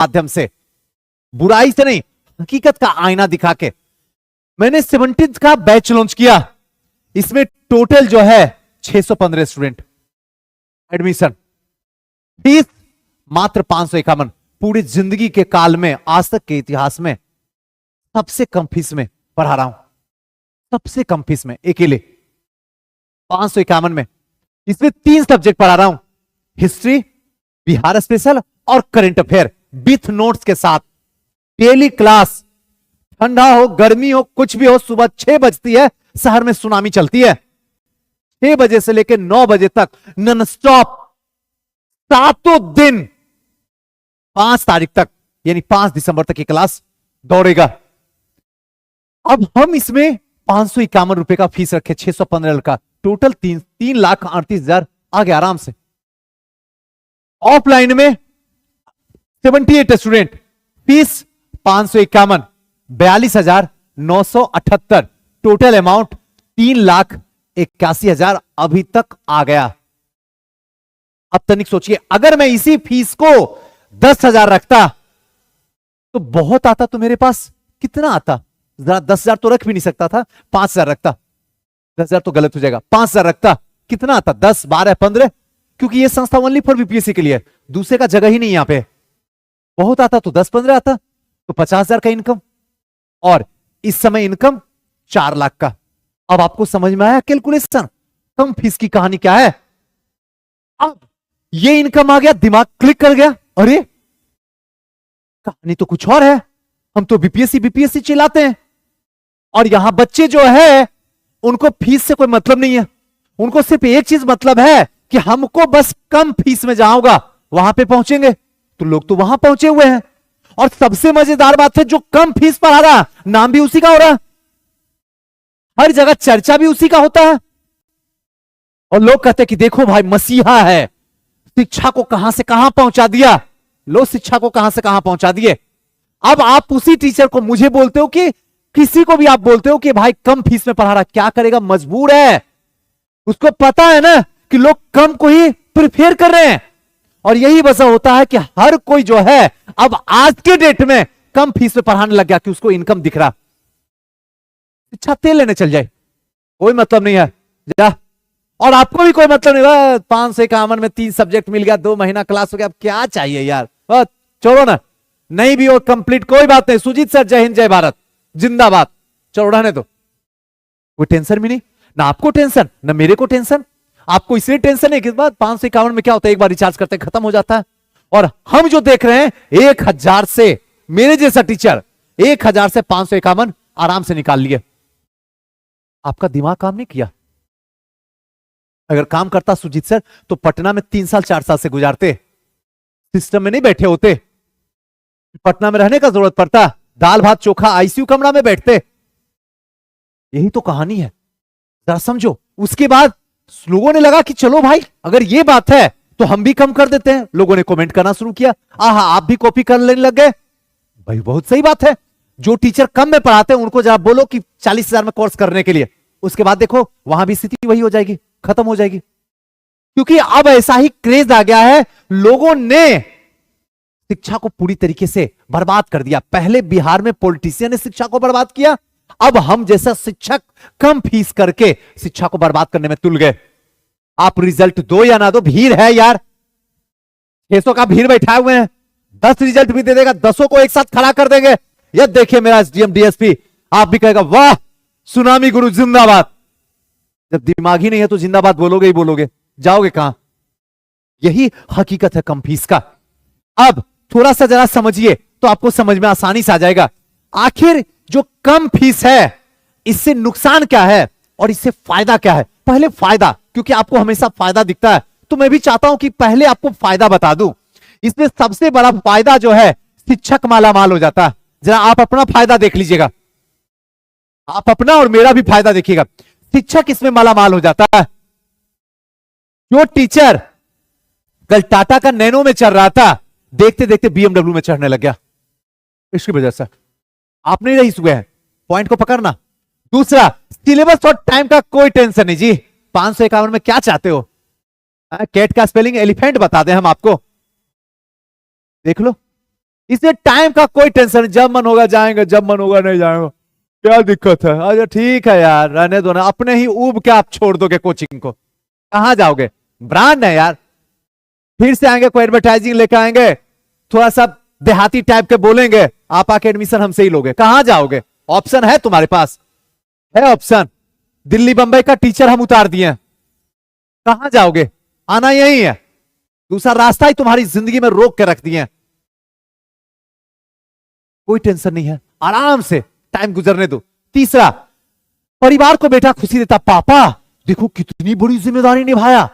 माध्यम से, बुराई से नहीं, हकीकत का आईना दिखा के। मैंने 17th का बैच लॉन्च किया। इसमें टोटल जो है 615 स्टूडेंट, एडमिशन फीस मात्र 551। पूरी जिंदगी के काल में, आज तक के इतिहास में सबसे कम फीस में पढ़ा रहा हूं, सबसे कम फीस में, अकेले 551 में। इसमें 3 सब्जेक्ट पढ़ा रहा हूं, हिस्ट्री, बिहार स्पेशल और करंट अफेयर, विथ नोट्स के साथ। डेली क्लास, ठंडा हो गर्मी हो कुछ भी हो, सुबह 6 बजती है, शहर में सुनामी चलती है, 6 बजे से लेकर 9 बजे तक नॉन स्टॉप, सातों दिन, 5 तारीख तक यानी 5 दिसंबर तक की क्लास दौड़ेगा। अब हम इसमें 551 रुपए का फीस रखे, 615 का टोटल 3,38,000 आ गया आराम से। ऑफलाइन में 78 स्टूडेंट, फीस 551, 42,978, टोटल अमाउंट 3,81,000 अभी तक आ गया। अब तनिक सोचिए, अगर मैं इसी फीस को 10,000 रखता तो बहुत आता, तो मेरे पास कितना आता, जरा 10,000 तो रख भी नहीं सकता था, 5,000 रखता, 10,000 तो गलत हो जाएगा, 5,000 रखता, कितना आता, 10, 12, 15, क्योंकि ये संस्था ओनली फॉर बीपीएससी के लिए, दूसरे का जगह ही नहीं यहां पे। बहुत आता तो 10-15 आता, तो 50,000 का इनकम, और इस समय इनकम 4 लाख का। अब आपको समझ में आया कैलकुलेशन, कम फीस की कहानी क्या है। अब ये इनकम आ गया, दिमाग क्लिक कर गया, अरे कहानी तो कुछ और है, हम तो बीपीएससी चिल्लाते हैं, और यहां बच्चे जो है उनको फीस से कोई मतलब नहीं है, उनको सिर्फ एक चीज मतलब है कि हमको बस कम फीस में जहां होगा वहां पे पहुंचेंगे। तो लोग तो वहां पहुंचे हुए हैं, और सबसे मजेदार बात है, जो कम फीस पर आ रहा, नाम भी उसी का हो रहा, हर जगह चर्चा भी उसी का होता है, और लोग कहते हैं कि देखो भाई मसीहा है, शिक्षा को कहां से कहां पहुंचा दिया, लो शिक्षा को कहां से कहां पहुंचा दिए। अब आप उसी टीचर को मुझे बोलते हो कि किसी को भी आप बोलते हो कि भाई कम फीस में पढ़ा रहा, क्या करेगा, मजबूर है, उसको पता है ना कि लोग कम को ही प्रिफेयर कर रहे हैं, और यही वजह होता है कि हर कोई जो है अब आज के डेट में कम फीस में पढ़ाने लग गया कि उसको इनकम दिख रहा। शिक्षा तेल लेने चल जाए, कोई मतलब नहीं है जा, और आपको भी कोई मतलब नहीं, 551 में 3 सब्जेक्ट मिल गया, 2 महीना क्लास हो गया, अब क्या चाहिए यार, छोड़ो ना, नहीं भी हो कंप्लीट कोई बात नहीं, सुजीत सर जय हिंद जय भारत जिंदाबाद, चलो रहने दो, कोई टेंशन भी नहीं, ना आपको टेंशन ना मेरे को टेंशन। आपको इसलिए टेंशन है कि 551 में क्या होता है, एक बार रिचार्ज करते खत्म हो जाता है, और हम जो देख रहे हैं 1,000 से, मेरे जैसा टीचर 1,000 से 551 आराम से निकाल लिए। आपका दिमाग काम नहीं किया, अगर काम करता सुजीत सर तो पटना में 3 साल 4 साल से गुजारते, सिस्टम में नहीं बैठे होते, पटना में रहने का जरूरत पड़ता, दाल भात चोखा आईसीयू कमरा में बैठते। यही तो कहानी है, जरा समझो। उसके बाद लोगों ने लगा कि चलो भाई अगर ये बात है तो हम भी कम कर देते हैं, लोगों ने कमेंट करना शुरू किया, आहा आप भी कॉपी कर लेने लग गए, भाई बहुत सही बात है, जो टीचर कम में पढ़ाते हैं उनको जरा बोलो कि 40,000 में कोर्स करने के लिए, उसके बाद देखो वहां भी स्थिति वही हो जाएगी, खत्म हो जाएगी, क्योंकि अब ऐसा ही क्रेज आ गया है, लोगों ने शिक्षा को पूरी तरीके से बर्बाद कर दिया। पहले बिहार में पॉलिटिशियन ने शिक्षा को बर्बाद किया, अब हम जैसा शिक्षक कम फीस करके शिक्षा को बर्बाद करने में तुल गए। आप रिजल्ट दो या ना दो, भीड़ है यार, 600 का भीड़ बैठाए हुए हैं, 10 रिजल्ट भी दे देगा, 10 को एक साथ खड़ा कर देंगे। यह देखिए मेरा एसडीएम डीएसपी, आप भी कहेगा वाह सुनामी गुरु जिंदाबाद। जब दिमाग ही नहीं है तो जिंदाबाद बोलोगे ही बोलोगे, जाओगे कहां। यही हकीकत है कम फीस का। अब थोड़ा सा जरा समझिए तो आपको समझ में आसानी से आ जाएगा, आखिर जो कम फीस है इससे नुकसान क्या है और इससे फायदा क्या है। पहले फायदा, क्योंकि आपको हमेशा फायदा दिखता है, तो मैं भी चाहता हूं कि पहले आपको फायदा बता दूं। इसमें सबसे बड़ा फायदा जो है, शिक्षक मालामाल हो जाता है। जरा आप अपना फायदा देख लीजिएगा, आप अपना और मेरा भी फायदा देखिएगा। शिक्षक इसमें मालामाल हो जाता है। जो टीचर कल टाटा का नैनो में चल रहा था, देखते देखते बीएमडब्ल्यू में चढ़ने लग गया, इसकी वजह से आप नहीं रही हुए हैं। पॉइंट को पकड़ना। दूसरा, सिलेबस और टाइम का कोई टेंशन नहीं जी। 551 में क्या चाहते हो, कैट का स्पेलिंग एलिफेंट बता दें हम आपको, देख लो, इसलिए टाइम का कोई टेंशन नहीं, जब मन होगा जाएंगे, जब मन होगा नहीं जाएंगे, क्या दिक्कत है। अच्छा ठीक है यार, रहने दो ना, अपने ही ऊब के आप छोड़ दोगे कोचिंग को, कहां जाओगे। ब्रांड है यार, फिर से आएंगे, कोई एडवर्टाइजिंग लेकर आएंगे, थोड़ा सा देहाती टाइप के बोलेंगे, आप आके एडमिशन हमसे ही लोगे, कहां जाओगे। ऑप्शन है तुम्हारे पास, है ऑप्शन। दिल्ली बंबई का टीचर हम उतार दिए, कहां जाओगे, आना यही है। दूसरा रास्ता ही तुम्हारी जिंदगी में रोक के रख दिए, कोई टेंशन नहीं है, आराम से टाइम गुजरने दो। तीसरा, परिवार को बेटा खुशी देता, पापा देखो कितनी बड़ी जिम्मेदारी निभाया,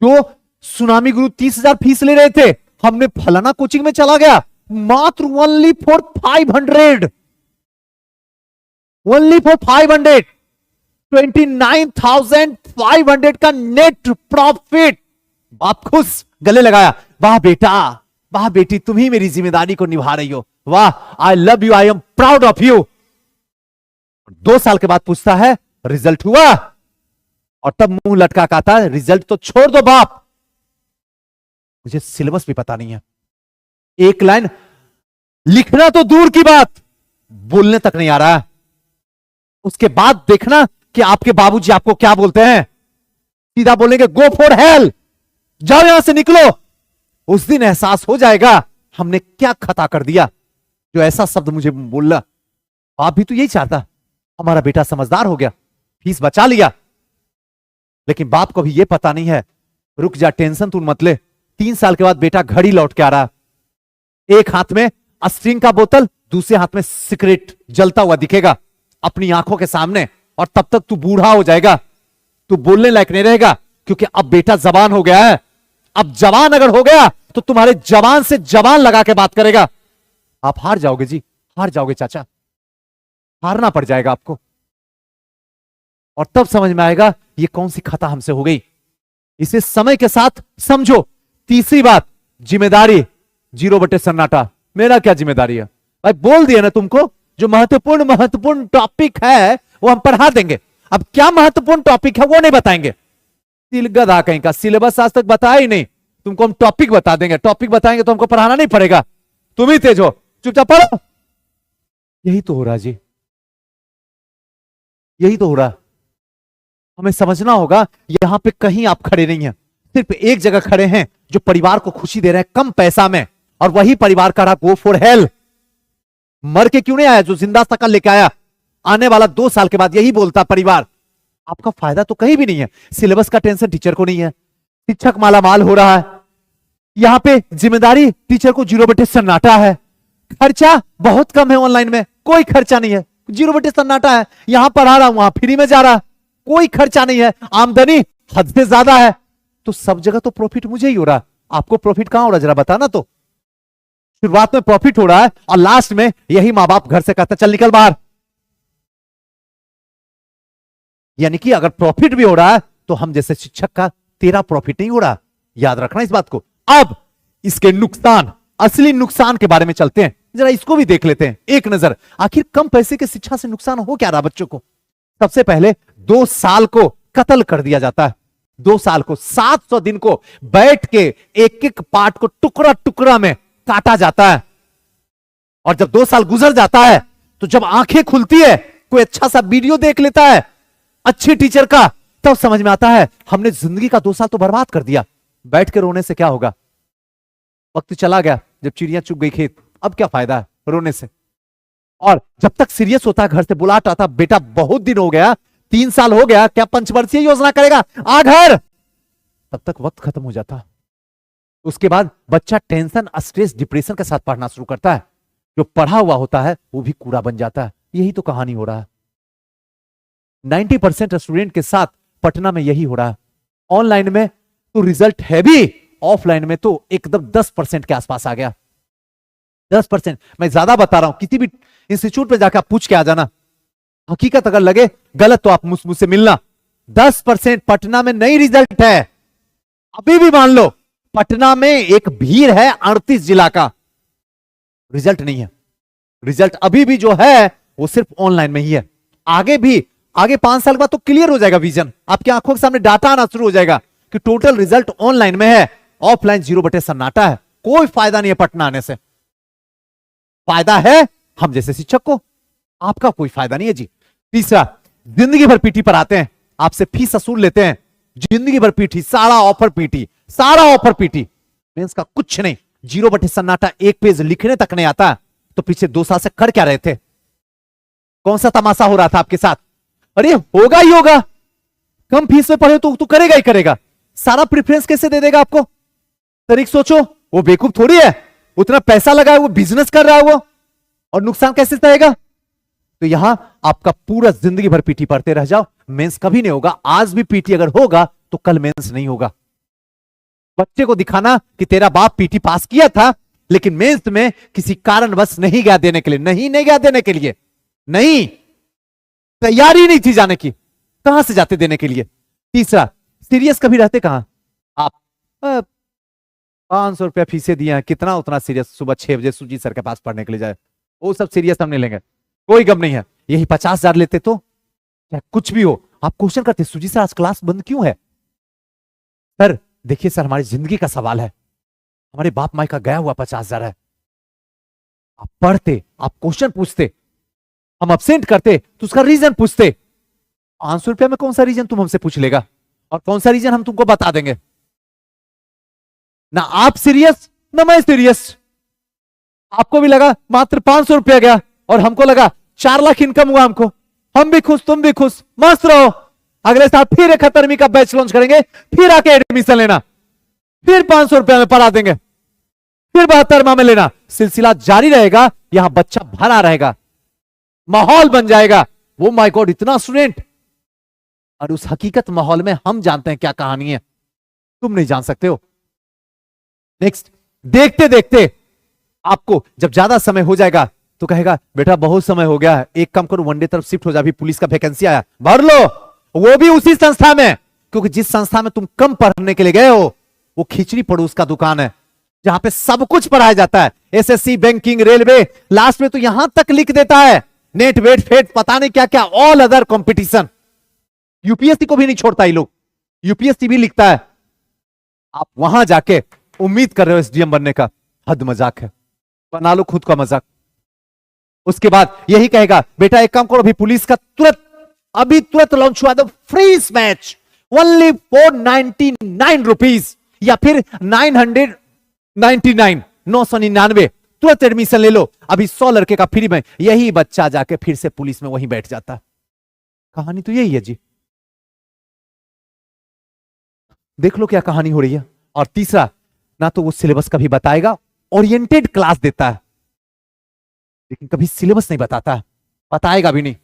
जो सुनामी गुरु 30,000 फीस ले रहे थे, हमने फलाना कोचिंग में चला गया, मात्र ओनली फॉर 500, ओनली फॉर 500, 29,500 का नेट प्रॉफिट। बाप खुश, गले लगाया, वाह बेटा, वाह बेटी, तुम ही मेरी जिम्मेदारी को निभा रही हो, वाह, I love you, I am proud of you. 2 साल के बाद पूछता है रिजल्ट हुआ, और तब मुंह लटका कहता है रिजल्ट तो छोड़ दो बाप, मुझे सिलेबस भी पता नहीं है, एक लाइन लिखना तो दूर की बात, बोलने तक नहीं आ रहा है। उसके बाद देखना कि आपके बाबूजी आपको क्या बोलते हैं, सीधा बोलेंगे गो फॉर हेल, जाओ यहां से निकलो। उस दिन एहसास हो जाएगा हमने क्या खता कर दिया, जो ऐसा शब्द मुझे बोला। आप भी तो यही चाहता, हमारा बेटा समझदार हो गया, फीस बचा लिया, लेकिन बाप को भी यह पता नहीं है, रुक जा, टेंशन तू मत ले। 3 साल के बाद बेटा घड़ी लौट के आ रहा, एक हाथ में अस्ट्रिंग का बोतल, दूसरे हाथ में सिगरेट जलता हुआ दिखेगा अपनी आंखों के सामने, और तब तक तू बूढ़ा हो जाएगा, तू बोलने लायक नहीं रहेगा, क्योंकि अब बेटा जवान हो गया है। अब जवान अगर हो गया तो तुम्हारे जवान से जवान लगा के बात करेगा। आप हार जाओगे जी, हार जाओगे चाचा, हारना पड़ जाएगा आपको, और तब समझ में आएगा ये कौन सी खता हमसे हो गई। इसे समय के साथ समझो। तीसरी बात, जिम्मेदारी 0 सन्नाटा। मेरा क्या जिम्मेदारी है भाई, बोल दिया ना तुमको, जो महत्वपूर्ण टॉपिक है वो हम पढ़ा देंगे। अब क्या महत्वपूर्ण टॉपिक है वो नहीं बताएंगे, गधा कहीं का, सिलेबस आज तक बताया ही नहीं, तुमको हम टॉपिक बता देंगे, टॉपिक बताएंगे तो हमको पढ़ाना नहीं पड़ेगा, तुम ही तेज हो, चुपचाप पढ़ो। यही तो हो रहा जी, यही तो हो रहा। हमें समझना होगा यहां पे कहीं आप खड़े नहीं हैं, सिर्फ एक जगह खड़े हैं, जो परिवार को खुशी दे रहे हैं कम पैसा में, और वही परिवार का रहा गो फॉर हेल। मर के क्यों नहीं आया, जो जिंदा शकल लेके आया, आने वाला 2 साल के बाद यही बोलता परिवार। आपका फायदा तो कहीं भी नहीं है, सिलेबस का टेंशन टीचर को नहीं है, शिक्षक मालामाल हो रहा है, यहां पे जिम्मेदारी टीचर को 0 सन्नाटा है, खर्चा बहुत कम है, ऑनलाइन में कोई खर्चा नहीं है, 0 सन्नाटा है, यहां पढ़ा रहा हूं वहां फ्री में जा रहा, कोई खर्चा नहीं है, आमदनी हद से ज्यादा है, तो सब जगह तो प्रॉफिट मुझे ही हो रहा, आपको प्रॉफिट कहां हो रहा जरा बताना। तो शुरुआत में प्रॉफिट हो रहा है, और लास्ट में यही मां बाप घर से कहता चल निकल बाहर। यानी कि अगर प्रॉफिट भी हो रहा है तो हम जैसे शिक्षक का तेरा प्रॉफिट नहीं हो रहा, याद रखना इस बात को। अब इसके नुकसान, असली नुकसान के बारे में चलते हैं, जरा इसको भी देख लेते हैं एक नजर। आखिर कम पैसे की शिक्षा से नुकसान हो क्या रहा बच्चों को। सबसे पहले 2 साल को कत्ल कर दिया जाता है, 2 साल को 700 दिन को बैठ के एक एक पार्ट को टुकड़ा टुकड़ा में काटा जाता है, और जब 2 साल गुजर जाता है तो जब आंखें खुलती है, कोई अच्छा सा वीडियो देख लेता है अच्छे टीचर का, तब समझ में आता है हमने जिंदगी का 2 साल तो बर्बाद कर दिया। बैठ के रोने से क्या होगा, वक्त चला गया, जब चिड़िया चुग गई खेत, अब क्या फायदा है रोने से। और जब तक सीरियस होता है, घर से बुलाता आता, बेटा बहुत दिन हो गया, 3 साल हो गया, क्या पंचवर्षीय योजना करेगा, आ घर, तब तक वक्त खत्म हो जाता। उसके बाद बच्चा टेंशन, स्ट्रेस, डिप्रेशन के साथ पढ़ना शुरू करता है, जो पढ़ा हुआ होता है वो भी कूड़ा बन जाता है। यही तो कहानी हो रहा है, 90% स्टूडेंट के साथ पटना में यही हो रहा है। ऑनलाइन में तो रिजल्ट है भी, ऑफलाइन में तो एकदम 10% के आसपास आ गया, 10%। मैं ज्यादा बता रहा हूं, किसी भी इंस्टीट्यूट पे जाकर आप पूछ के आ जाना, हकीकत अगर लगे गलत तो आप मुझसे मिलना। 10% पटना में नहीं रिजल्ट है, अभी भी मान लो पटना में एक भीड़ है 38 जिला का, रिजल्ट नहीं है। रिजल्ट अभी भी जो है वो सिर्फ ऑनलाइन में ही है, आगे भी, आगे 5 साल के बाद तो क्लियर हो जाएगा विजन, आपकी आंखों के सामने डाटा आना शुरू हो जाएगा कि टोटल रिजल्ट ऑनलाइन में है, ऑफलाइन 0 सन्नाटा है, कोई फायदा नहीं है पटना आने से। फायदा है हम जैसे शिक्षक को, आपका कोई फायदा नहीं है जी। तीसरा, जिंदगी भर पीटी पर आते हैं, आपसे फीस वसूल लेते हैं, जिंदगी भर पीटी, सारा ऑफर पीटी, सारा ऑफर पीटी, मेंस का कुछ नहीं, 0 सन्नाटा, एक पेज लिखने तक नहीं आता। तो पीछे 2 साल से कर क्या रहे थे? कौन सा तमाशा हो रहा था आपके साथ? अरे होगा ही होगा, कम फीस में पढ़े तो करेगा ही करेगा, सारा प्रेफरेंस कैसे दे देगा आपको? तरीक सोचो, वो बेवकूफ थोड़ी है, उतना पैसा लगा है, वो बिजनेस कर रहा है वो, और नुकसान कैसे सहेगा? तो यहां आपका पूरा जिंदगी भर पीटी पढ़ते रह जाओ, मेंस कभी नहीं होगा। आज भी पीटी अगर होगा तो कल मेंस नहीं होगा। बच्चे को दिखाना कि तेरा बाप पीटी पास किया था लेकिन मेंस में किसी कारणवश नहीं गया देने के लिए, नहीं गया देने के लिए, नहीं, तैयारी नहीं थी जाने की, कहां से जाते देने के लिए। तीसरा, सीरियस कभी रहते कहां आप? 500 रुपया फीसे दिए हैं, कितना उतना सीरियस? सुबह 6 बजे सुजी सर के पास पढ़ने के लिए जाए, वो सब सीरियस हम नहीं लेंगे, कोई गम नहीं है। यही 50,000 लेते तो क्या कुछ भी हो, आप क्वेश्चन करते सुजी सर आज क्लास बंद क्यों है? सर देखिए सर, हमारी जिंदगी का सवाल है, हमारे बाप माई का गया हुआ 50,000 है। आप पढ़ते, आप क्वेश्चन पूछते, हम अब्सेंट करते तो उसका रीजन पूछते। 500 रुपया में कौन सा रीजन तुम हमसे पूछ लेगा, और कौन सा रीजन हम तुमको बता देंगे? ना आप सीरियस ना मैं सीरियस। आपको भी लगा मात्र 500 रुपया गया, और हमको लगा 4 लाख इनकम हुआ हमको, हम भी खुश तुम भी खुश, मस्त रहो। अगले साल फिर 71वीं का बैच लॉन्च करेंगे, फिर आके एडमिशन लेना, फिर 500 रुपया में पढ़ा देंगे, फिर 72वां में लेना, सिलसिला जारी रहेगा। यहां बच्चा भरा रहेगा, माहौल बन जाएगा। वो माय गॉड, इतना स्टूडेंट, और उस हकीकत माहौल में हम जानते हैं क्या कहानी है, तुम नहीं जान सकते हो। नेक्स्ट, देखते देखते आपको जब ज्यादा समय हो जाएगा तो कहेगा बेटा बहुत समय हो गया है, एक काम करो वनडे तरफ शिफ्ट हो जा, अभी पुलिस का वैकेंसी आया, भर लो, वो भी उसी संस्था में, क्योंकि जिस संस्था में तुम कम पढ़ने के लिए गए हो वो खिचड़ी पड़ोस का दुकान है, जहां पे सब कुछ पढ़ाया जाता है, एसएससी, बैंकिंग, रेलवे, लास्ट में तो यहां तक लिख देता है नेट वेट फेट पता नहीं क्या क्या, ऑल अदर कंपटीशन। यूपीएससी को भी नहीं छोड़ता ये लोग, यूपीएससी भी लिखता है। आप वहां जाके उम्मीद कर रहे हो एसडीएम बनने का, हद मजाक है, बना लो खुद का मजाक। उसके बाद यही कहेगा बेटा एक काम करो, अभी पुलिस का अभी तुरंत लॉन्च हुआ, फ्री मैच ओनली 499 रुपीज, या फिर 999, 999, तुरंत एडमिशन ले लो, अभी 100 लड़के का फ्री में। यही बच्चा जाके फिर से पुलिस में वहीं बैठ जाता। कहानी तो यही है जी, देख लो क्या कहानी हो रही है। और तीसरा, ना तो वो सिलेबस कभी बताएगा, ओरिएंटेड क्लास देता है लेकिन कभी सिलेबस नहीं बताता, बताएगा भी नहीं,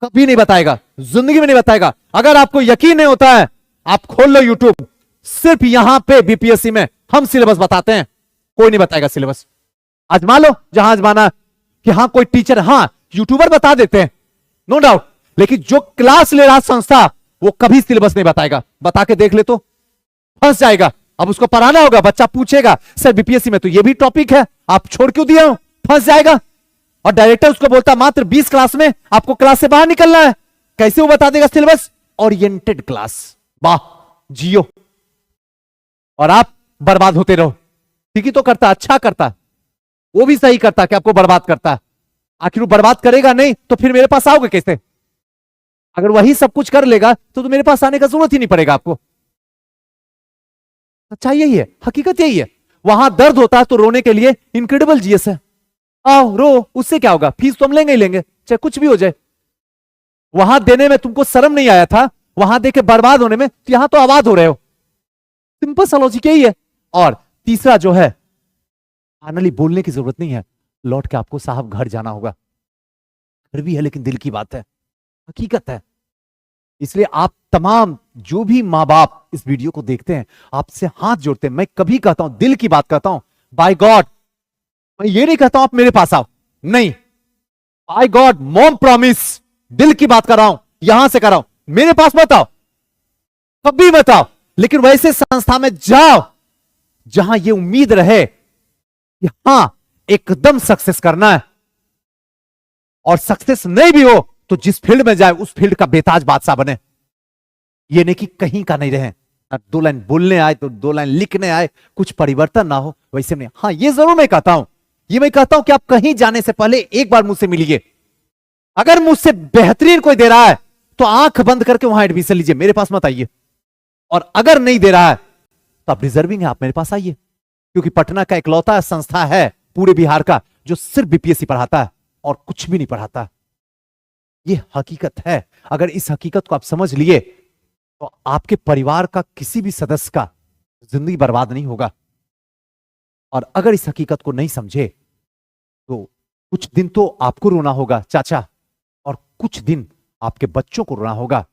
कभी नहीं बताएगा, जिंदगी में नहीं बताएगा। अगर आपको यकीन नहीं होता है, आप खोल लो यूट्यूब, सिर्फ यहां पे बीपीएससी में हम सिलेबस बताते हैं, कोई नहीं बताएगा सिलेबस। आजमा लो जहां आजमाना, कि हाँ कोई टीचर, हाँ यूट्यूबर बता देते हैं नो डाउट, लेकिन जो क्लास ले रहा संस्था वो कभी सिलेबस नहीं बताएगा। बता के देख ले तो फंस जाएगा। अब उसको पढ़ाना होगा, बच्चा पूछेगा सर बीपीएससी में तो ये भी टॉपिक है, आप छोड़ क्यों दिए हो, फंस जाएगा। और डायरेक्टर उसको बोलता मात्र 20 क्लास में आपको क्लास से बाहर निकलना है, कैसे वो बता देगा सिलेबस? ओरिएंटेड क्लास, वाह जियो, और आप बर्बाद होते रहो। ठीक ही तो करता, अच्छा करता, वो भी सही करता कि आपको बर्बाद करता। आखिर वो बर्बाद करेगा नहीं तो फिर मेरे पास आओगे कैसे? अगर वही सब कुछ कर लेगा तो मेरे पास आने का जरूरत ही नहीं पड़ेगा आपको। सच्चाई यही है, हकीकत यही है। वहां दर्द होता है तो रोने के लिए इनक्रेडिबल जीएस है, आओ रो, उससे क्या होगा, फीस तो हम लेंगे ही लेंगे, चाहे कुछ भी हो जाए। वहां देने में तुमको शर्म नहीं आया था, वहां देके बर्बाद होने में तो यहां तो आबाद हो रहे हो। सिंपल सा लॉजिक यही है। और तीसरा जो है, फाइनली बोलने की जरूरत नहीं है, लौट के आपको साहब घर जाना होगा। घर भी है लेकिन दिल की बात है, हकीकत है। इसलिए आप तमाम जो भी मां बाप इस वीडियो को देखते हैं, आपसे हाथ जोड़ते हैं, मैं कभी कहता हूं, दिल की बात कहता हूं, बाय गॉड, मैं ये नहीं कहता हूं आप मेरे पास आओ, नहीं, बाय गॉड मॉम प्रॉमिस, दिल की बात कर रहा हूं, यहां से कर रहा हूं, मेरे पास मत आओ, कभी मत आओ, लेकिन वैसे संस्था में जाओ जहां ये उम्मीद रहे कि हां एकदम सक्सेस करना है, और सक्सेस नहीं भी हो तो जिस फील्ड में जाए उस फील्ड का बेताज बादशाह बने। ये नहीं कि कहीं का नहीं रहे, ना 2 लाइन बोलने आए तो 2 लाइन लिखने आए, कुछ परिवर्तन ना हो, वैसे नहीं। हां ये जरूर मैं कहता हूं, ये मैं कहता हूं कि आप कहीं जाने से पहले एक बार मुझसे मिलिए। अगर मुझसे बेहतरीन कोई दे रहा है तो आंख बंद करके वहां एडमिशन लीजिए, मेरे पास मत आइए। और अगर नहीं दे रहा है तो आप डिजर्विंग है, आप मेरे पास आइए। क्योंकि पटना का इकलौता संस्था है पूरे बिहार का जो सिर्फ बीपीएससी पढ़ाता है और कुछ भी नहीं पढ़ाता। यह हकीकत है। अगर इस हकीकत को आप समझ लिए तो आपके परिवार का किसी भी सदस्य का जिंदगी बर्बाद नहीं होगा। और अगर इस हकीकत को नहीं समझे तो कुछ दिन तो आपको रोना होगा चाचा, और कुछ दिन आपके बच्चों को रोना होगा,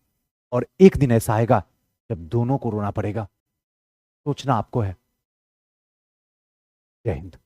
और एक दिन ऐसा आएगा जब दोनों को रोना पड़ेगा। सोचना आपको है। जय हिंद।